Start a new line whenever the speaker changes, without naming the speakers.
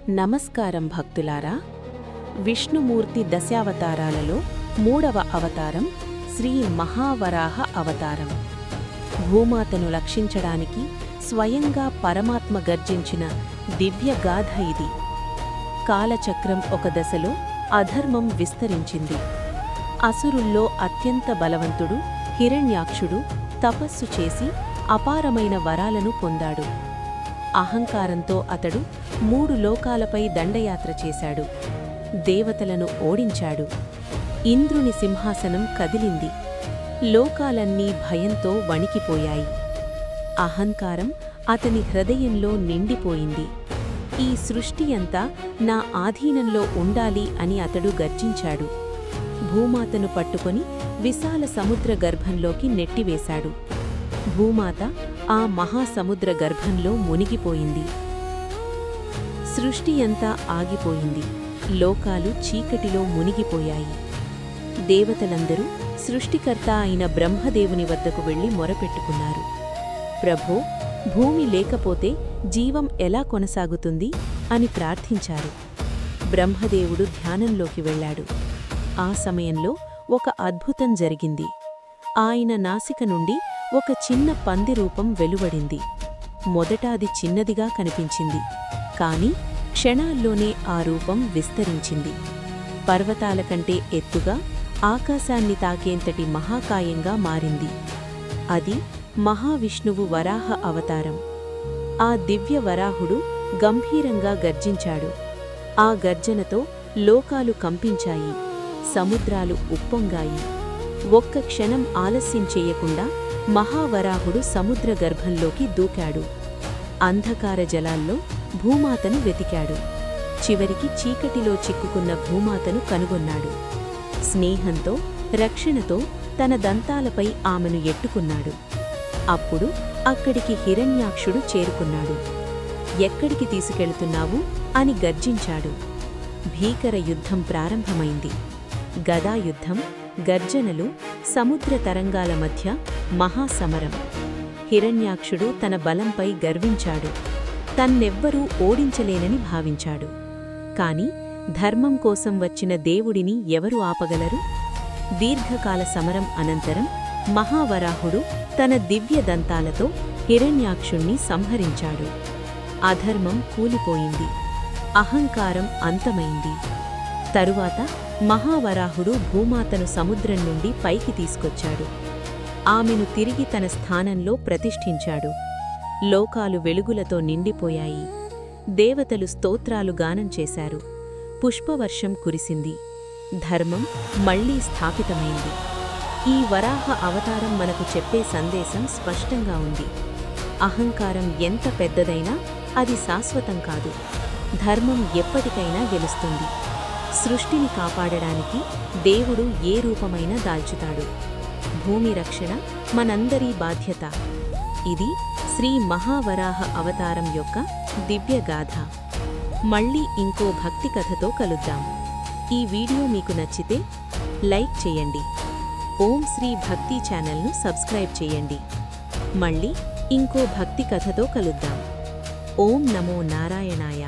నమస్కారం భక్తులారా. విష్ణుమూర్తి దశావతారాలలో 3వ అవతారం శ్రీ మహావరాహ అవతారం. భూమాతను రక్షించడానికి స్వయంగా పరమాత్మ గర్జించిన దివ్యగాథ ఇది. కాలచక్రం ఒక దశలో అధర్మం విస్తరించింది. అసురుల్లో అత్యంత బలవంతుడు హిరణ్యాక్షుడు తపస్సు చేసి అపారమైన వరాలను పొందాడు. అహంకారంతో అతడు 3 లోకాలపై దండయాత్ర చేశాడు. దేవతలను ఓడించాడు. ఇంద్రుని సింహాసనం కదిలింది. లోకాలన్నీ భయంతో వణికిపోయాయి. అహంకారం అతని హృదయంలో నిండిపోయింది. ఈ సృష్టి అంతా నా ఆధీనంలో ఉండాలి అని అతడు గర్జించాడు. భూమాతను పట్టుకొని విశాల సముద్ర గర్భంలోకి నెట్టివేశాడు. భూమాత ఆ మహాసముద్ర గర్భంలో మునిగిపోయింది. సృష్టి అంతా ఆగిపోయింది. లోకాలు చీకటిలో మునిగిపోయాయి. దేవతలందరూ సృష్టికర్త అయిన బ్రహ్మదేవుని వద్దకు వెళ్లి మొరపెట్టుకున్నారు. ప్రభో, భూమి లేకపోతే జీవం ఎలా కొనసాగుతుంది అని ప్రార్థించారు. బ్రహ్మదేవుడు ధ్యానంలోకి వెళ్లాడు. ఆ సమయంలో ఒక అద్భుతం జరిగింది. ఆయన నాసిక నుండి ఒక చిన్న పంది రూపం వెలువడింది. మొదట అది చిన్నదిగా కనిపించింది. కాని క్షణాల్లోనే ఆ రూపం విస్తరించింది. పర్వతాల కంటే ఎత్తుగా, ఆకాశాన్ని తాకేంతటి మహాకాయంగా మారింది. అది మహావిష్ణువు వరాహ అవతారం. ఆ దివ్య వరాహుడు గంభీరంగా గర్జించాడు. ఆ గర్జనతో లోకాలు కంపించాయి. సముద్రాలు ఉప్పొంగాయి. ఒక్క క్షణం ఆలస్యం చేయకుండా మహావరాహుడు సముద్ర గర్భంలోకి దూకాడు. అంధకార జలాల్లో భూమాతను వెతికాడు. చివరికి చీకటిలో చిక్కుకున్న భూమాతను కనుగొన్నాడు. స్నేహంతో, రక్షణతో తన దంతాలపై ఆమెను ఎట్టుకున్నాడు. అప్పుడు అక్కడికి హిరణ్యాక్షుడు చేరుకున్నాడు. ఎక్కడికి తీసుకెళ్తున్నావు అని గర్జించాడు. భీకర యుద్ధం ప్రారంభమైంది. గదాయుద్ధం, గర్జనలు, సముద్ర తరంగాల మధ్య మహాసమరం. హిరణ్యాక్షుడు తన బలంపై గర్వించాడు. తన్నెవ్వరూ ఓడించలేనని భావించాడు. కాని ధర్మం కోసం వచ్చిన దేవుడిని ఎవరు ఆపగలరు? దీర్ఘకాల సమరం అనంతరం మహావరాహుడు తన దివ్య దంతాలతో హిరణ్యాక్షుణ్ణి సంహరించాడు. అధర్మం కూలిపోయింది. అహంకారం అంతమైంది. తరువాత మహావరాహుడు భూమాతను సముద్రం నుండి పైకి తీసుకొచ్చాడు. ఆమెను తిరిగి తన స్థానంలో ప్రతిష్ఠించాడు. లోకాలు వెలుగులతో నిండిపోయాయి. దేవతలు స్తోత్రాలు గానం చేశారు. పుష్పవర్షం కురిసింది. ధర్మం మళ్లీ స్థాపితమైంది. ఈ వరాహ అవతారం మనకు చెప్పే సందేశం స్పష్టంగా ఉంది. అహంకారం ఎంత పెద్దదైనా అది శాశ్వతం కాదు. ధర్మం ఎప్పటికైనా గెలుస్తుంది. సృష్టిని కాపాడడానికి దేవుడు ఏ రూపమైనా దాల్చుతాడు. భూమి రక్షణ మనందరి బాధ్యత. ఇది శ్రీ మహావరాహ అవతారం యొక్క దివ్యగాథ. మళ్ళీ ఇంకో భక్తి కథతో కలుద్దాం. ఈ వీడియో మీకు నచ్చితే లైక్ చేయండి. ఓం శ్రీ భక్తి ఛానల్ను సబ్స్క్రైబ్ చేయండి. మళ్ళీ ఇంకో భక్తి కథతో కలుద్దాం. ఓం నమో నారాయణాయ.